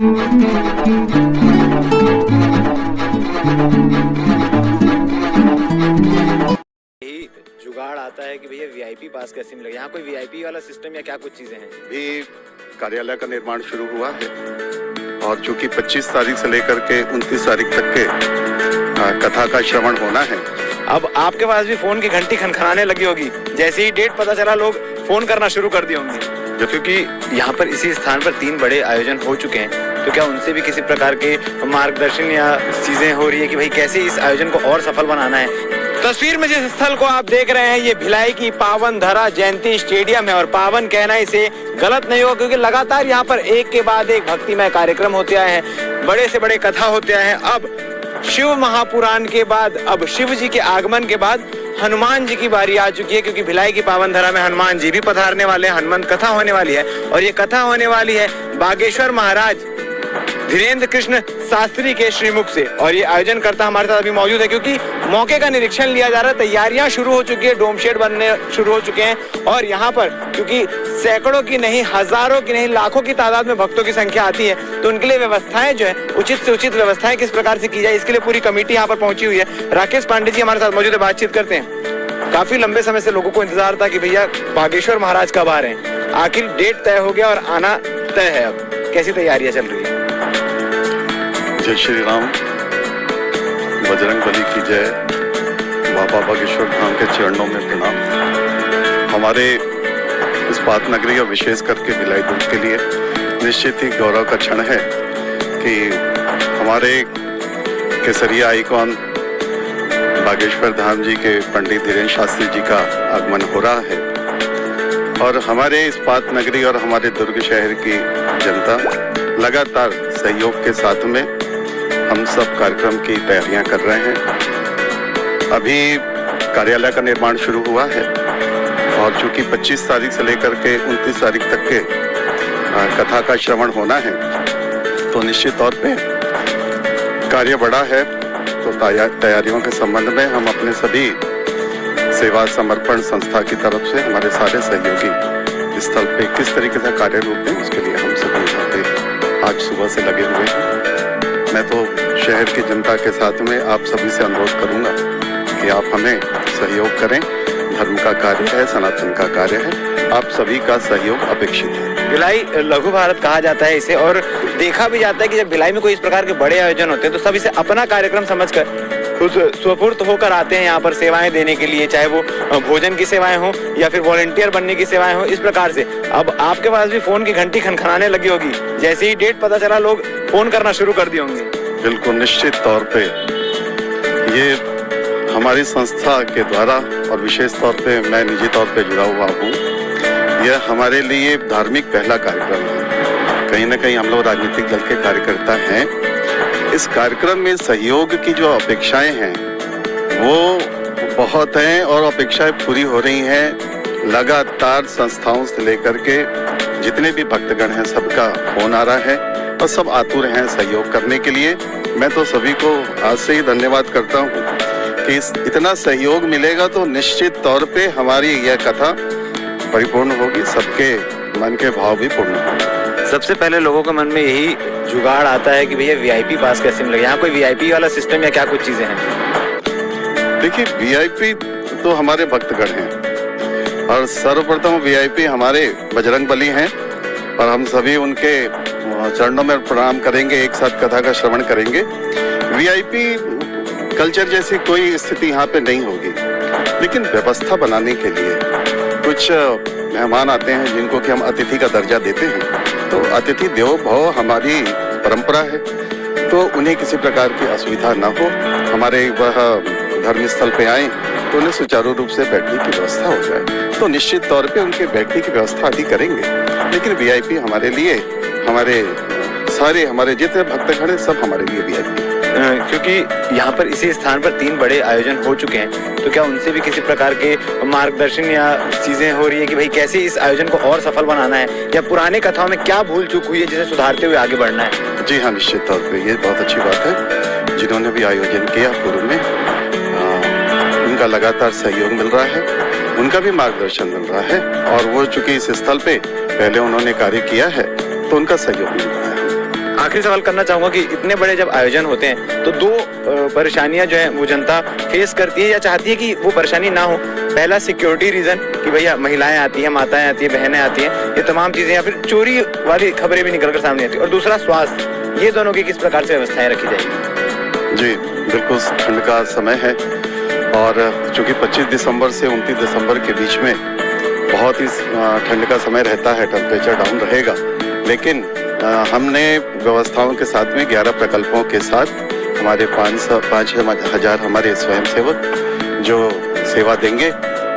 जुगाड़ आता है कि भैया वीआईपी पास कैसे मिलेगा, यहाँ कोई वीआईपी वाला सिस्टम या क्या कुछ चीजें हैं? भी कार्यालय का निर्माण शुरू हुआ है और चूंकि 25 तारीख से लेकर के 29 तारीख तक के कथा का श्रवण होना है। अब आपके पास भी फोन की घंटी खनखनाने लगी होगी, जैसे ही डेट पता चला लोग फोन करना शुरू कर दिए होंगे, क्योंकि यहाँ पर इसी स्थान पर 3 बड़े आयोजन हो चुके हैं। तो क्या उनसे भी किसी प्रकार के मार्गदर्शन या चीजें हो रही है कि भाई कैसे इस आयोजन को और सफल बनाना है? तस्वीर में जिस स्थल को आप देख रहे हैं ये भिलाई की पावन धरा जयंती स्टेडियम है, और पावन कहना इसे गलत नहीं होगा क्योंकि लगातार यहाँ पर एक के बाद एक भक्तिमय कार्यक्रम होते आए हैं, बड़े से बड़े कथा होते आए हैं। अब शिव महापुराण के बाद, अब शिव जी के आगमन के बाद हनुमान जी की बारी आ चुकी है, क्योंकि भिलाई की पावन धरा में हनुमान जी भी पधारने वाले हैं, हनुमान कथा होने वाली है। और ये कथा होने वाली है बागेश्वर महाराज धीरेन्द्र कृष्ण शास्त्री के श्रीमुख से, और ये आयोजन करता हमारे साथ अभी मौजूद है क्योंकि मौके का निरीक्षण लिया जा रहा है। तैयारियां शुरू हो चुकी है, डोम शेड बनने शुरू हो चुके हैं, और यहाँ पर क्योंकि सैकड़ों की नहीं, हजारों की नहीं, लाखों की तादाद में भक्तों की संख्या आती है, तो उनके लिए व्यवस्थाएं जो है उचित से उचित व्यवस्थाएं किस प्रकार से की जाए, इसके लिए पूरी कमेटी यहाँ पर पहुंची हुई है। राकेश पांडे जी हमारे साथ मौजूद है, बातचीत करते हैं। काफी लंबे समय से लोगों को इंतजार था कि भैया बागेश्वर महाराज कब आ रहे हैं, आखिर डेट तय हो गया और आना तय है। अब कैसी तैयारियां चल रही है? जय श्री राम, बजरंग बली की जय, बाबा बागेश्वर धाम के चरणों में प्रणाम। हमारे इस्पात नगरी और विशेष करके भिलाई दुर्ग के लिए निश्चित ही गौरव का क्षण है कि हमारे केसरिया आइकॉन बागेश्वर धाम जी के पंडित धीरेन्द्र शास्त्री जी का आगमन हो रहा है, और हमारे इस्पात नगरी और हमारे दुर्ग शहर की जनता लगातार सहयोग के साथ में हम सब कार्यक्रम की तैयारियां कर रहे हैं। अभी कार्यालय का निर्माण शुरू हुआ है और चूंकि 25 तारीख से लेकर के 29 तारीख तक के कथा का श्रवण होना है, तो निश्चित तौर पे कार्य बड़ा है। तो तैयारियों के संबंध में हम अपने सभी सेवा समर्पण संस्था की तरफ से हमारे सारे सहयोगी स्थल पे किस तरीके से कार्य रूप दें, उसके लिए हम सभी यहाँ पे आज सुबह से लगे हुए हैं। मैं तो शहर की जनता के साथ में आप सभी से अनुरोध करूंगा कि आप हमें सहयोग करें। धर्म का कार्य है, सनातन का कार्य है, आप सभी का सहयोग अपेक्षित है। भिलाई लघु भारत कहा जाता है इसे, और देखा भी जाता है कि जब भिलाई में कोई इस प्रकार के बड़े आयोजन होते हैं तो सब इसे अपना कार्यक्रम समझकर खुद स्वफुर्त होकर आते हैं यहाँ पर सेवाएं देने के लिए, चाहे वो भोजन की सेवाएं हो या फिर वॉलंटियर बनने की सेवाएं हो। इस प्रकार से अब आपके पास भी फोन की घंटी खनखनाने लगी होगी, जैसे ही डेट पता चला लोग फोन करना शुरू कर दिए होंगे। बिल्कुल निश्चित तौर पे ये हमारी संस्था के द्वारा और विशेष तौर पे मैं निजी तौर पे जुड़ा हुआ हूँ, यह हमारे लिए धार्मिक पहला कार्यक्रम है। कहीं ना कहीं हम लोग राजनीतिक दल के कार्यकर्ता हैं। इस कार्यक्रम में सहयोग की जो अपेक्षाएं हैं वो बहुत हैं और अपेक्षाएं पूरी हो रही हैं। लगातार संस्थाओं से लेकर के जितने भी भक्तगण हैं सबका फोन आ रहा है और सब आतुर हैं सहयोग करने के लिए। मैं तो सभी को आज से ही धन्यवाद करता हूँ कि इतना सहयोग मिलेगा तो निश्चित तौर पे हमारी यह कथा परिपूर्ण होगी, सबके मन के भाव भी पूर्ण होंगे। सबसे पहले लोगों के मन में यही जुगाड़ आता है कि भैया वीआईपी पास कैसे मिलेगा, यहाँ कोई वीआईपी वाला सिस्टम या क्या कुछ चीजें हैं? देखिए, वीआईपी तो हमारे भक्तगण हैं और सर्वप्रथम वीआईपी हमारे बजरंग बली हैं, और हम सभी उनके चरणों में प्रणाम करेंगे, एक साथ कथा का श्रवण करेंगे। वीआईपी कल्चर जैसी कोई स्थिति यहाँ पे नहीं होगी, लेकिन व्यवस्था बनाने के लिए कुछ मेहमान आते हैं जिनको कि हम अतिथि का दर्जा देते हैं। तो अतिथि देवो भव हमारी परंपरा है, तो उन्हें किसी प्रकार की असुविधा ना हो, हमारे वह धर्म स्थल पे आए तो उन्हें सुचारू रूप से बैठने की व्यवस्था हो जाए। तो निश्चित तौर पे उनके बैठने की व्यवस्था आदि करेंगे, लेकिन वीआईपी हमारे लिए, हमारे सारे हमारे जितने भक्तगण हैं सब हमारे लिए वीआईपी। क्योंकि यहाँ पर इसी स्थान पर 3 बड़े आयोजन हो चुके हैं, तो क्या उनसे भी किसी प्रकार के मार्गदर्शन या चीजें हो रही है कि भाई कैसे इस आयोजन को और सफल बनाना है, या पुराने कथाओं में क्या भूल चूक हुई है जिसे सुधारते हुए आगे बढ़ना है? जी हाँ, निश्चित तौर पे ये बहुत अच्छी बात है। जिन्होंने भी आयोजन किया पूर्व में, उनका लगातार सहयोग मिल रहा है, उनका भी मार्गदर्शन मिल रहा है, और वो चूंकि इस स्थल पे पहले उन्होंने कार्य किया है तो उनका सहयोग मिल रहा है। आखिरी सवाल करना चाहूंगा कि इतने बड़े जब आयोजन होते हैं तो दो परेशानियां जो है वो जनता फेस करती है या चाहती है कि वो परेशानी ना हो। पहला सिक्योरिटी रीजन कि भैया महिलाएं आती हैं, माताएं आती हैं, बहनें आती हैं, ये तमाम चीजें, या फिर चोरी वाली खबरें भी निकलकर सामने आती है। और दूसरा स्वास्थ्य, ये दोनों की किस प्रकार से व्यवस्थाएं रखी जाएगी? जी बिल्कुल, ठंड का समय है और चूंकि 25 दिसंबर से 29 दिसंबर के बीच में बहुत ही ठंड का समय रहता है, टेम्परेचर डाउन रहेगा, लेकिन हमने व्यवस्थाओं के साथ में 11 प्रकल्पों के साथ हमारे 5,000 हमारे स्वयंसेवक जो सेवा देंगे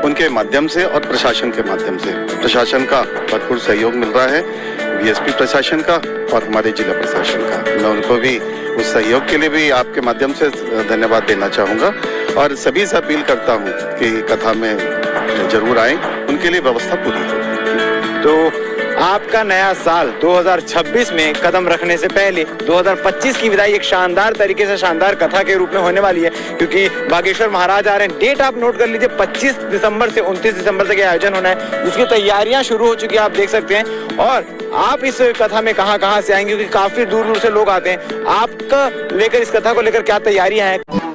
उनके माध्यम से और प्रशासन के माध्यम से, प्रशासन का भरपूर सहयोग मिल रहा है, बीएसपी प्रशासन का और हमारे जिला प्रशासन का। मैं उनको भी उस सहयोग के लिए भी आपके माध्यम से धन्यवाद देना चाहूँगा और सभी से अपील करता हूँ कि कथा में जरूर आए, उनके लिए व्यवस्था पूरी हो। तो आपका नया साल 2026 में कदम रखने से पहले 2025 की विदाई एक शानदार तरीके से, शानदार कथा के रूप में होने वाली है, क्योंकि बागेश्वर महाराज आ रहे हैं। डेट आप नोट कर लीजिए, 25 दिसंबर से 29 दिसंबर तक ये आयोजन होना है, जिसकी तैयारियां शुरू हो चुकी है, आप देख सकते हैं। और आप इस कथा में कहां से आएंगे, क्योंकि काफी दूर दूर से लोग आते हैं। आपका लेकर इस कथा को लेकर क्या तैयारियां हैं?